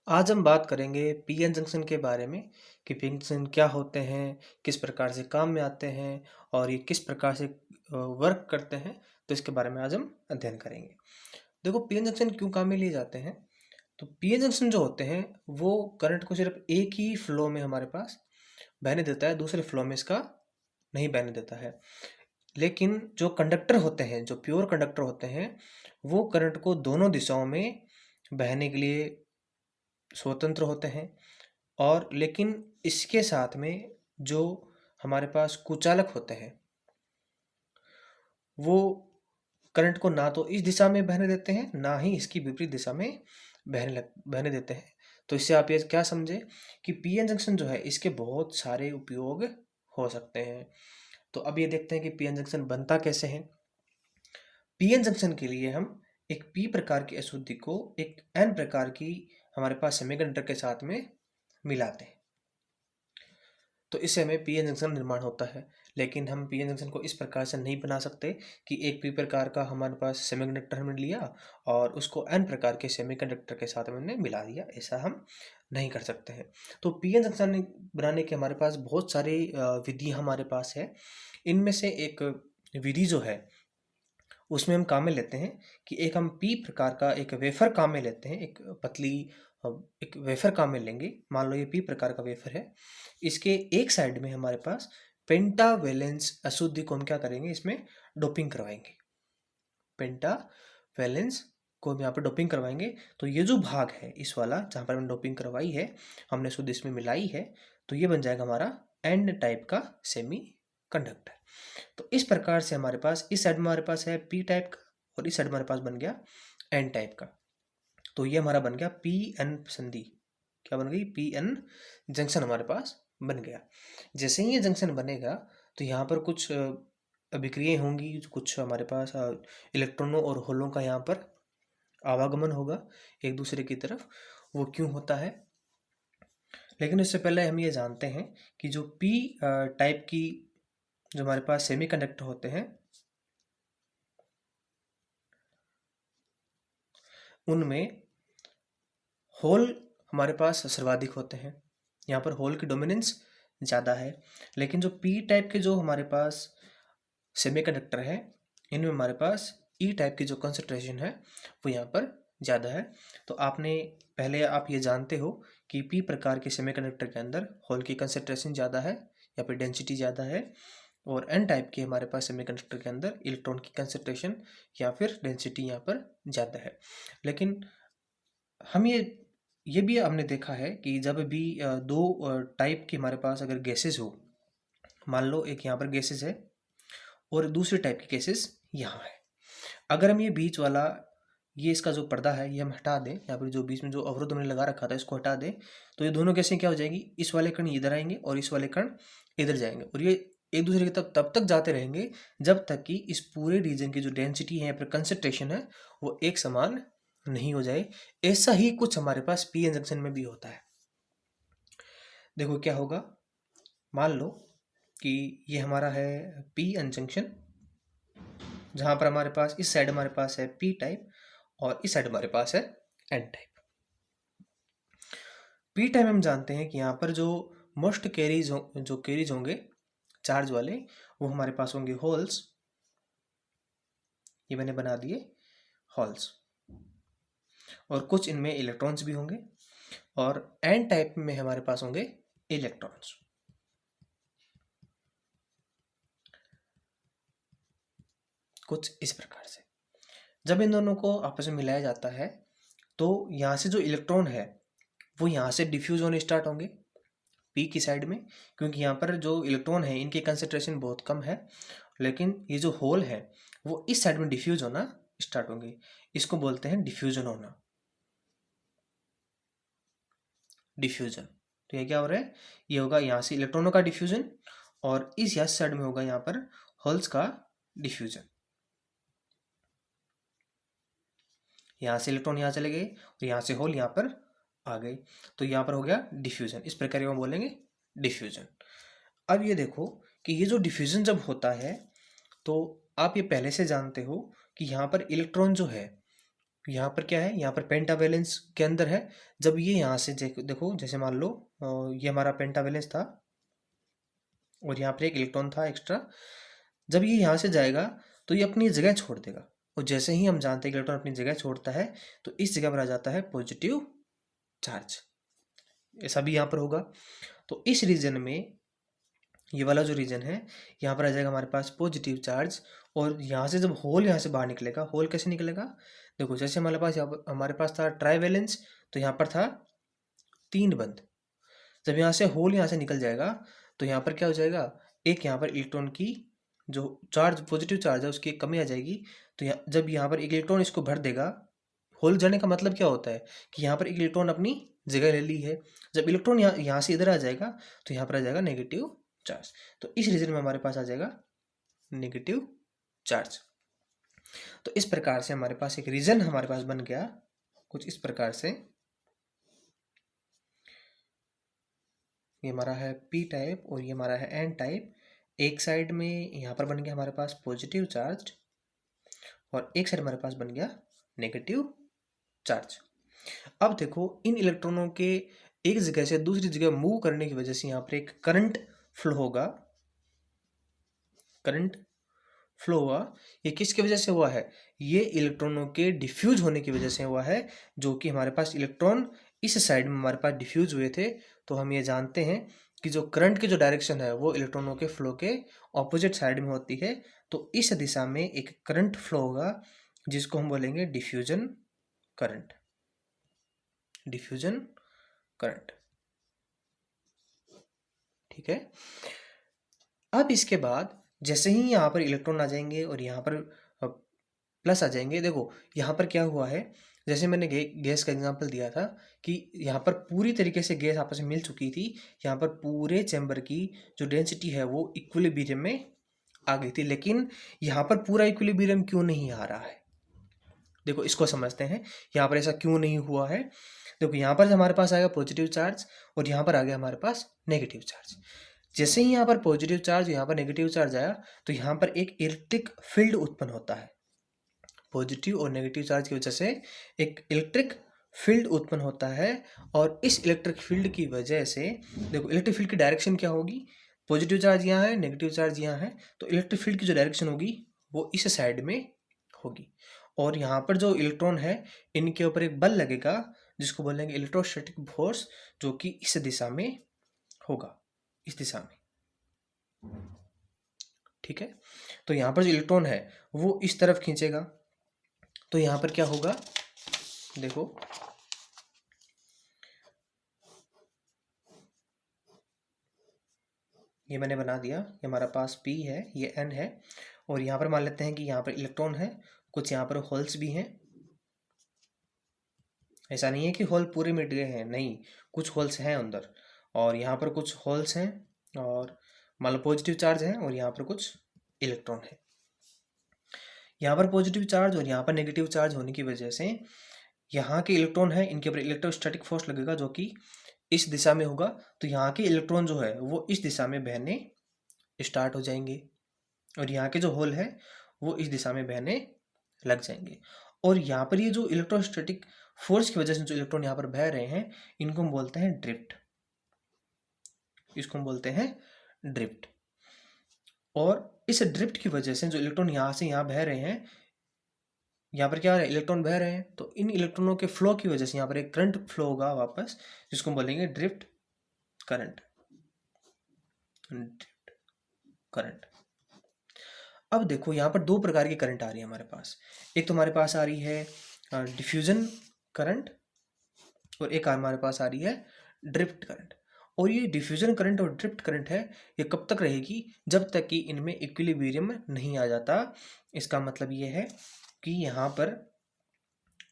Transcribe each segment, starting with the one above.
आज हम बात करेंगे पीएन जंक्शन के बारे में कि पीएन जंक्शन क्या होते हैं, किस प्रकार से काम में आते हैं और ये किस प्रकार से वर्क करते हैं। तो इसके बारे में आज हम अध्ययन करेंगे। देखो पीएन जंक्शन क्यों काम में लिए जाते हैं। तो पीएन जंक्शन जो होते हैं वो करंट को सिर्फ एक ही फ्लो में हमारे पास बहने देता है, दूसरे फ्लो में इसका नहीं बहने देता है। लेकिन जो कंडक्टर होते हैं, जो प्योर कंडक्टर होते हैं, वो करंट को दोनों दिशाओं में बहने के लिए स्वतंत्र होते हैं। और लेकिन इसके साथ में जो हमारे पास कुचालक होते हैं वो करंट को ना तो इस दिशा में बहने देते हैं, ना ही इसकी विपरीत दिशा में बहने देते हैं। तो इससे आप ये क्या समझे कि पीएन जंक्शन जो है इसके बहुत सारे उपयोग हो सकते हैं। तो अब ये देखते हैं कि पीएन जंक्शन बनता कैसे है। पीएन जंक्शन के लिए हम एक पी प्रकार की अशुद्धि को एक एन प्रकार की हमारे पास सेमीकंडक्टर के साथ में मिलाते हैं, तो इससे हमें पीएन जंक्शन निर्माण होता है। लेकिन हम पीएन जंक्शन को इस प्रकार से नहीं बना सकते कि एक पी प्रकार का हमारे पास सेमीकंडक्टर हमने लिया और उसको एन प्रकार के सेमीकंडक्टर के साथ हमने मिला दिया, ऐसा हम नहीं कर सकते हैं। तो पीएन जंक्शन बनाने के हमारे पास बहुत सारी विधियाँ हमारे पास है। इनमें से एक विधि जो है उसमें हम काम में लेते हैं कि एक हम पी प्रकार का एक वेफर काम में लेते हैं, एक पतली एक वेफर काम में लेंगे। मान लो ये पी प्रकार का वेफर है, इसके एक साइड में हमारे पास पेंटावेलेंस अशुद्धि को हम क्या करेंगे, इसमें डोपिंग करवाएंगे। पेंटावेलेंस को हम यहाँ पर डोपिंग करवाएंगे। तो ये जो भाग है इस वाला जहाँ पर हमने डोपिंग करवाई है, हमने शुद्ध इसमें मिलाई है, तो ये बन जाएगा हमारा एन टाइप का सेमी कंडक्टर। तो इस प्रकार से हमारे पास इस साइड में हमारे पास है पी टाइप का और इस साइड में हमारे पास बन गया एन टाइप का। तो ये हमारा बन गया पी एन संधि। क्या बन गई? पी एन जंक्शन हमारे पास बन गया। जैसे ही ये जंक्शन बनेगा तो यहाँ पर कुछ अभिक्रियाएं होंगी, कुछ हमारे पास इलेक्ट्रॉनों और होलों का यहाँ पर आवागमन होगा एक दूसरे की तरफ। वो क्यों होता है? लेकिन इससे पहले हम ये जानते हैं कि जो पी टाइप की जो हमारे पास सेमीकंडक्टर होते हैं उनमें होल हमारे पास सर्वाधिक होते हैं। यहाँ पर होल की डोमिनेंस ज़्यादा है। लेकिन जो पी टाइप के जो हमारे पास सेमीकंडक्टर है इनमें हमारे पास ई टाइप की जो कंसंट्रेशन है वो यहाँ पर ज़्यादा है। तो आपने पहले आप ये जानते हो कि पी प्रकार के सेमीकंडक्टर के अंदर होल की कंसंट्रेशन ज़्यादा है या फिर डेंसिटी ज़्यादा है, और एन टाइप के हमारे पास सेमीकंडक्टर के अंदर इलेक्ट्रॉन की कंसंट्रेशन या फिर डेंसिटी यहाँ पर ज़्यादा है। लेकिन हम ये भी हमने देखा है कि जब भी दो टाइप की हमारे पास अगर गैसेस हो, मान लो एक यहाँ पर गैसेस है और दूसरे टाइप की गैसेस यहाँ है, अगर हम ये बीच वाला ये इसका जो पर्दा है ये हम हटा दें, या फिर जो बीच में जो अवरोध हमने लगा रखा था इसको हटा दें, तो ये दोनों गैसें क्या हो जाएगी, इस वाले कण इधर आएंगे और इस वाले कण इधर जाएंगे, और ये एक दूसरे की तब तक जाते रहेंगे जब तक कि इस पूरे रीजन की जो डेंसिटी है या फिर कंसंट्रेशन है वो एक समान नहीं हो जाए। ऐसा ही कुछ हमारे पास पी एन जंक्शन में भी होता है। देखो क्या होगा, मान लो कि ये हमारा है पी एन जंक्शन, जहां पर हमारे पास इस साइड हमारे पास है पी टाइप और इस साइड हमारे पास है एन टाइप। पी टाइप हम जानते हैं कि यहाँ पर जो मोस्ट कैरीज होंगे चार्ज वाले वो हमारे पास होंगे होल्स, ये मैंने बना दिए होल्स, और कुछ इनमें इलेक्ट्रॉन्स भी होंगे, और एन टाइप में हमारे पास होंगे इलेक्ट्रॉन्स। कुछ इस प्रकार से जब इन दोनों को आपस में मिलाया जाता है तो यहाँ से जो इलेक्ट्रॉन है वो यहाँ से डिफ्यूज होने स्टार्ट होंगे पी की साइड में, क्योंकि यहाँ पर जो इलेक्ट्रॉन है इनकी कंसंट्रेशन बहुत कम है। लेकिन ये जो होल है वो इस साइड में डिफ्यूज होना स्टार्ट होंगे, इसको बोलते हैं डिफ्यूजन होना, डिफ्यूजन। तो ये क्या हो रहा है, ये होगा यहाँ से इलेक्ट्रॉनों का डिफ्यूजन और इस यहाँ साइड में होगा यहाँ पर होल्स का डिफ्यूजन। यहाँ से इलेक्ट्रॉन यहाँ चले गए और यहाँ से होल यहाँ पर आ गए, तो यहाँ पर हो गया डिफ्यूजन। इस प्रकार हम बोलेंगे डिफ्यूजन। अब ये देखो कि ये जो डिफ्यूजन जब होता है तो आप ये पहले से जानते हो कि यहाँ पर इलेक्ट्रॉन जो है यहाँ पर क्या है, यहाँ पर पेंटावेलेंस के अंदर है। जब ये यहाँ से देखो, जैसे मान लो ये हमारा पेंटावेलेंस था और यहाँ पर एक इलेक्ट्रॉन था एक्स्ट्रा। जब ये यहाँ से जाएगा तो ये अपनी जगह छोड़ देगा, और जैसे ही हम जानते हैं कि इलेक्ट्रॉन अपनी जगह छोड़ता है तो इस जगह पर आ जाता है पॉजिटिव चार्ज। ऐसा भी यहाँ पर होगा। तो इस रीजन में, ये वाला जो रीजन है, यहाँ पर आ जाएगा हमारे पास पॉजिटिव चार्ज। और यहाँ से जब होल यहाँ से बाहर निकलेगा, होल कैसे निकलेगा, देखो जैसे हमारे पास यहाँ पर हमारे पास था ट्राईवैलेंस, तो यहाँ पर था 3 बंद। जब यहाँ से होल यहाँ से निकल जाएगा तो यहाँ पर क्या हो जाएगा, एक यहाँ पर इलेक्ट्रॉन की जो चार्ज पॉजिटिव चार्ज है उसकी एक कमी आ जाएगी। तो जब यहाँ पर एक इलेक्ट्रॉन इसको भर देगा, होल जाने का मतलब क्या होता है कि यहाँ पर एक इलेक्ट्रॉन अपनी जगह ले ली है। जब इलेक्ट्रॉन यहाँ से इधर आ जाएगा तो यहाँ पर आ जाएगा नेगेटिव चार्ज। तो इस रीजन में हमारे पास आ जाएगा नेगेटिव चार्ज। तो इस प्रकार से हमारे पास एक रीजन हमारे पास बन गया कुछ इस प्रकार से। ये हमारा है पी टाइप और ये हमारा है एन टाइप। एक साइड में यहाँ पर बन गया हमारे पास पॉजिटिव चार्ज और एक साइड हमारे पास बन गया नेगेटिव चार्ज। अब देखो, इन इलेक्ट्रॉनों के एक जगह से दूसरी जगह मूव करने की वजह से यहाँ पर एक करंट फ्लो होगा। करंट फ्लो हुआ, ये किसकी वजह से हुआ है, ये इलेक्ट्रॉनों के डिफ्यूज होने की वजह से हुआ है। जो कि हमारे पास इलेक्ट्रॉन इस साइड में हमारे पास डिफ्यूज हुए थे। तो हम ये जानते हैं कि जो करंट की जो डायरेक्शन है वो इलेक्ट्रॉनों के फ्लो के ऑपोजिट साइड में होती है। तो इस दिशा में एक करंट फ्लो होगा जिसको हम बोलेंगे डिफ्यूजन करंट। डिफ्यूजन करंट, ठीक है। अब इसके बाद जैसे ही यहाँ पर इलेक्ट्रॉन आ जाएंगे और यहाँ पर प्लस आ जाएंगे, देखो यहाँ पर क्या हुआ है, जैसे मैंने गैस का एग्जांपल दिया था कि यहाँ पर पूरी तरीके से गैस आपस में मिल चुकी थी। यहाँ पर पूरे चैम्बर की जो डेंसिटी है वो इक्विलिब्रियम में आ गई थी। लेकिन यहाँ पर पूरा इक्विलिब्रियम क्यों नहीं आ रहा है, देखो इसको समझते हैं। यहाँ पर ऐसा क्यों नहीं हुआ है, देखो यहाँ पर हमारे पास आएगा पॉजिटिव चार्ज और यहाँ पर आ गया हमारे पास नेगेटिव चार्ज। जैसे ही यहाँ पर पॉजिटिव चार्ज, यहाँ पर नेगेटिव चार्ज आया तो यहाँ पर एक इलेक्ट्रिक फील्ड उत्पन्न होता है। पॉजिटिव और नेगेटिव चार्ज की वजह से एक इलेक्ट्रिक फील्ड उत्पन्न होता है। और इस इलेक्ट्रिक फील्ड की वजह से, देखो इलेक्ट्रिक फील्ड की डायरेक्शन क्या होगी, पॉजिटिव चार्ज यहाँ है, नेगेटिव चार्ज यहाँ है, तो इलेक्ट्रिक फील्ड की जो डायरेक्शन होगी वो इस साइड में होगी। और यहाँ पर जो इलेक्ट्रॉन है इनके ऊपर एक बल लगेगा जिसको बोलेंगे इलेक्ट्रोस्टैटिक फोर्स, जो कि इस दिशा में होगा, इस दिशा में, ठीक है। तो यहाँ पर जो इलेक्ट्रॉन है वो इस तरफ खींचेगा। तो यहाँ पर क्या होगा, देखो ये मैंने बना दिया, ये हमारा पास P है, ये N है। और यहाँ पर मान लेते हैं कि यहाँ पर इलेक्ट्रॉन है, कुछ यहाँ पर होल्स भी हैं। ऐसा नहीं है कि होल पूरे मिट गए हैं, नहीं, कुछ होल्स हैं अंदर। और यहाँ पर कुछ होल्स हैं और मान लो पॉजिटिव चार्ज है और यहाँ पर कुछ इलेक्ट्रॉन है। यहाँ पर पॉजिटिव चार्ज और यहाँ पर नेगेटिव चार्ज होने की वजह से यहाँ के इलेक्ट्रॉन है इनके ऊपर इलेक्ट्रोस्टैटिक फोर्स लगेगा जो कि इस दिशा में होगा। तो यहाँ के इलेक्ट्रॉन जो है वो इस दिशा में बहने स्टार्ट हो जाएंगे और यहाँ के जो होल है वो इस दिशा में बहने लग जाएंगे। और यहाँ पर ये जो इलेक्ट्रोस्टैटिक फोर्स की वजह से जो इलेक्ट्रॉन यहाँ पर बह रहे हैं इनको हम बोलते हैं ड्रिफ्ट, इसको हम बोलते हैं ड्रिफ्ट। और इस ड्रिफ्ट की वजह से जो इलेक्ट्रॉन यहाँ से यहाँ बह रहे हैं, यहाँ पर क्या हो रहा है, इलेक्ट्रॉन बह रहे हैं, तो इन इलेक्ट्रॉनों के फ्लो की वजह से यहाँ पर एक करंट फ्लो होगा वापस, जिसको हम बोलेंगे ड्रिफ्ट करंट। Drift current. अब देखो यहाँ पर दो प्रकार की करंट आ रही है हमारे पास। एक तो हमारे पास आ रही है डिफ्यूजन करंट और एक हमारे पास आ रही है ड्रिफ्ट करंट। और ये डिफ्यूजन करंट और ड्रिफ्ट करंट है, ये कब तक रहेगी, जब तक कि इनमें इक्विलिब्रियम नहीं आ जाता। इसका मतलब ये है कि यहाँ पर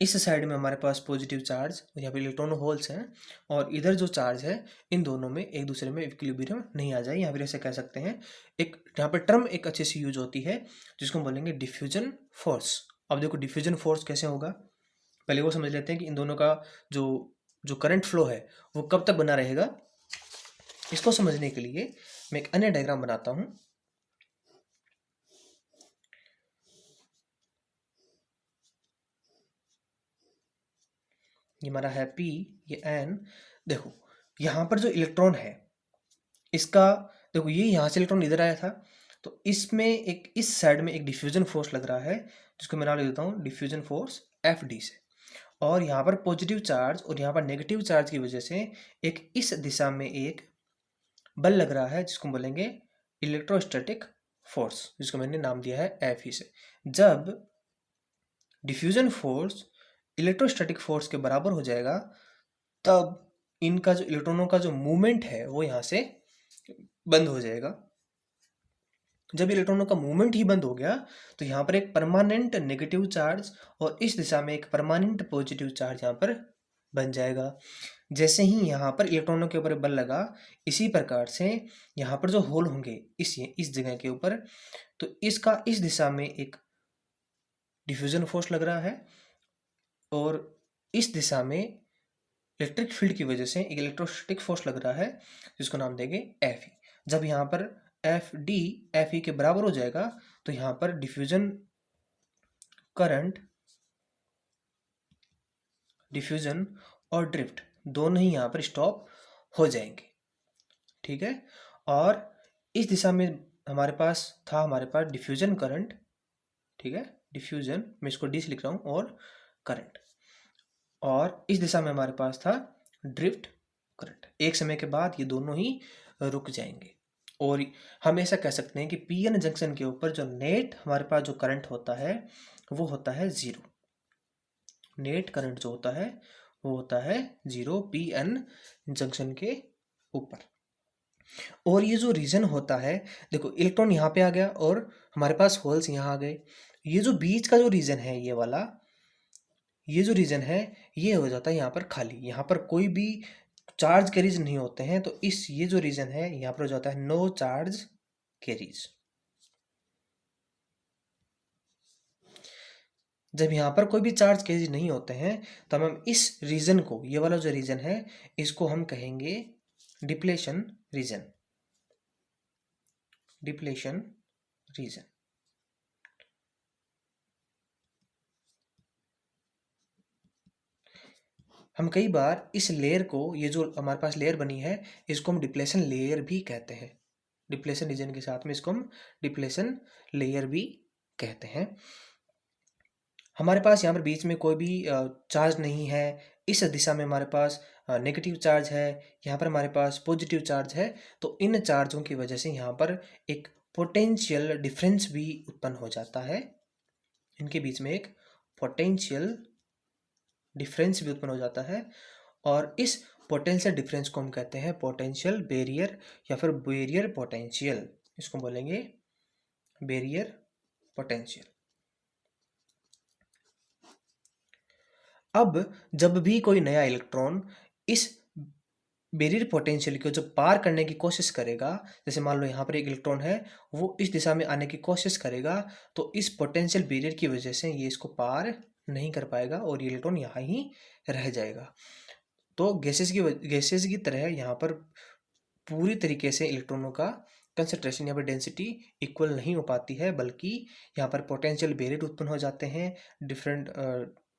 इस साइड में हमारे पास पॉजिटिव चार्ज और यहाँ पे इलेक्ट्रॉन होल्स हैं और इधर जो चार्ज है इन दोनों में एक दूसरे में इक्विलिब्रियम नहीं आ जाए। यहाँ पर ऐसे कह सकते हैं, एक यहाँ पर टर्म एक अच्छे से यूज होती है जिसको हम बोलेंगे डिफ्यूजन फोर्स। अब देखो डिफ्यूजन फोर्स कैसे होगा, पहले वो समझ लेते हैं कि इन दोनों का जो जो करंट फ्लो है वो कब तक बना रहेगा। इसको समझने के लिए मैं एक अन्य डायग्राम बनाता हूँ। ये हमारा है P, ये N। देखो यहाँ पर जो इलेक्ट्रॉन है इसका, देखो ये यहाँ से इलेक्ट्रॉन इधर आया था, तो इसमें एक इस साइड में एक डिफ्यूजन फोर्स लग रहा है, जिसको मैं नाम लिख देता हूँ डिफ्यूजन फोर्स FD से। और यहाँ पर पॉजिटिव चार्ज और यहाँ पर नेगेटिव चार्ज की वजह से एक इस दिशा में एक बल लग रहा है, जिसको बोलेंगे इलेक्ट्रोस्टैटिक फोर्स, जिसको मैंने नाम दिया है Fe से। जब डिफ्यूजन फोर्स इलेक्ट्रोस्टैटिक फोर्स के बराबर हो जाएगा, तब इनका जो इलेक्ट्रॉनों का जो मूवमेंट है वो यहाँ से बंद हो जाएगा। जब इलेक्ट्रॉनों का मूवमेंट ही बंद हो गया, तो यहाँ पर एक परमानेंट नेगेटिव चार्ज और इस दिशा में एक परमानेंट पॉजिटिव चार्ज यहाँ पर बन जाएगा। जैसे ही यहाँ पर इलेक्ट्रॉनों के ऊपर बल लगा, इसी प्रकार से यहाँ पर जो होल होंगे इस जगह के ऊपर, तो इसका इस दिशा में एक डिफ्यूजन फोर्स लग रहा है और इस दिशा में इलेक्ट्रिक फील्ड की वजह से एक इलेक्ट्रोस्टैटिक फोर्स लग रहा है, जिसको नाम देंगे Fe। जब यहाँ पर FD Fe के बराबर हो जाएगा, तो यहाँ पर डिफ्यूजन करंट, डिफ्यूजन और ड्रिफ्ट दोनों ही यहाँ पर स्टॉप हो जाएंगे। ठीक है। और इस दिशा में हमारे पास डिफ्यूजन करंट, ठीक है, डिफ्यूजन, मैं इसको डी से लिख रहा हूँ, और करंट। और इस दिशा में हमारे पास था ड्रिफ्ट करंट। एक समय के बाद ये दोनों ही रुक जाएंगे और हम ऐसा कह सकते हैं कि पीएन जंक्शन के ऊपर जो नेट हमारे पास जो करंट होता है वो होता है 0। नेट करंट जो होता है वो होता है 0 पीएन जंक्शन के ऊपर। और ये जो रीजन होता है, देखो इलेक्ट्रॉन यहाँ पे आ गया और हमारे पास होल्स यहाँ आ गए। ये जो बीच का जो रीजन है, ये वाला, ये जो रीजन है ये हो जाता है यहाँ पर खाली। यहाँ पर कोई भी चार्ज कैरीज नहीं होते हैं, तो ये जो रीजन है यहाँ पर हो जाता है नो चार्ज कैरीज। जब यहाँ पर कोई भी चार्ज कैरीज नहीं होते हैं, तो हम इस रीजन को, ये वाला जो रीजन है, इसको हम कहेंगे डिप्लेशन रीजन। Depletion region. हम कई बार इस लेयर को, ये जो हमारे पास लेयर बनी है, इसको हम डिप्लेशन लेयर भी कहते हैं। डिप्लेशन रीजन के साथ में इसको हम डिप्लेशन लेयर भी कहते हैं। हमारे पास यहाँ पर बीच में कोई भी चार्ज नहीं है। इस दिशा में हमारे पास नेगेटिव चार्ज है, यहाँ पर हमारे पास पॉजिटिव चार्ज है। तो इन चार्जों की वजह से यहाँ पर एक पोटेंशियल डिफरेंस भी उत्पन्न हो जाता है। इनके बीच में एक पोटेंशियल डिफरेंस भी उत्पन्न हो जाता है और इस पोटेंशियल डिफरेंस को हम कहते हैं पोटेंशियल बैरियर या फिर बैरियर पोटेंशियल। इसको बोलेंगे बैरियर पोटेंशियल। अब जब भी कोई नया इलेक्ट्रॉन इस बैरियर पोटेंशियल को जब पार करने की कोशिश करेगा, जैसे मान लो यहाँ पर एक इलेक्ट्रॉन है, वो इस दिशा में आने की कोशिश करेगा, तो इस पोटेंशियल बैरियर की वजह से ये इसको पार नहीं कर पाएगा और ये इलेक्ट्रॉन यहाँ ही रह जाएगा। तो गैसेस की तरह यहाँ पर पूरी तरीके से इलेक्ट्रॉनों का कंसंट्रेशन, यहाँ पर डेंसिटी इक्वल नहीं हो पाती है, बल्कि यहाँ पर पोटेंशियल बैरियर उत्पन्न हो जाते हैं, डिफरेंट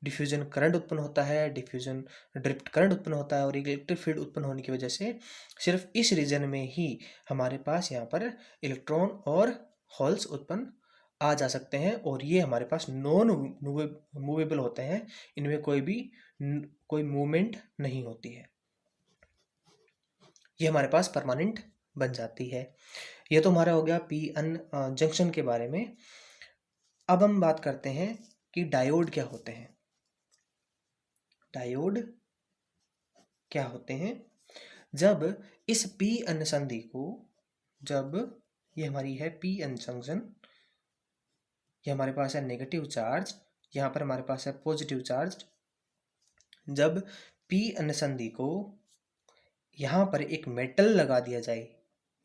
डिफ्यूजन करंट उत्पन्न होता है, डिफ्यूजन ड्रिफ्ट करंट उत्पन्न होता है और इलेक्ट्रिक फील्ड उत्पन्न होने की वजह से सिर्फ इस रीजन में ही हमारे पास यहाँ पर इलेक्ट्रॉन और होल्स उत्पन्न आ जा सकते हैं और ये हमारे पास नॉन मूवेबल होते हैं। इनमें कोई मूवमेंट नहीं होती है, ये हमारे पास परमानेंट बन जाती है। ये तो हमारा हो गया पीएन जंक्शन के बारे में। अब हम बात करते हैं कि डायोड क्या होते हैं। डायोड क्या होते हैं? जब इस पीएन संधि को, जब ये हमारी है पीएन जंक्शन, ये हमारे पास है नेगेटिव चार्ज, यहाँ पर हमारे पास है पॉजिटिव चार्ज। जब पीएन संधि को यहाँ पर एक मेटल लगा दिया जाए,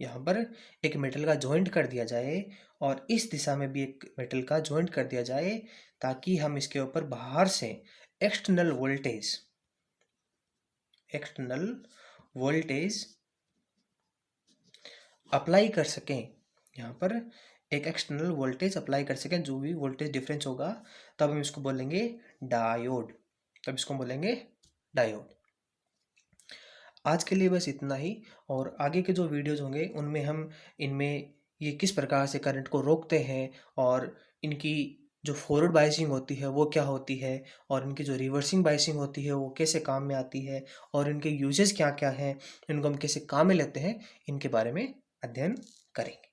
यहाँ पर एक मेटल का जॉइंट कर दिया जाए और इस दिशा में भी एक मेटल का जॉइंट कर दिया जाए, ताकि हम इसके ऊपर बाहर से एक्सटर्नल वोल्टेज अप्लाई कर सकें। यहाँ पर एक एक्सटर्नल वोल्टेज अप्लाई कर सकें, जो भी वोल्टेज डिफरेंस होगा, तब हम इसको बोलेंगे डायोड। तब इसको बोलेंगे डायोड। आज के लिए बस इतना ही, और आगे के जो वीडियोज़ होंगे उनमें हम इनमें ये किस प्रकार से करंट को रोकते हैं, और इनकी जो फॉरवर्ड बायसिंग होती है वो क्या होती है, और इनकी जो रिवर्सिंग बायसिंग होती है वो कैसे काम में आती है, और इनके यूजेस क्या क्या हैं, इनको हम कैसे काम में लेते हैं, इनके बारे में अध्ययन करेंगे।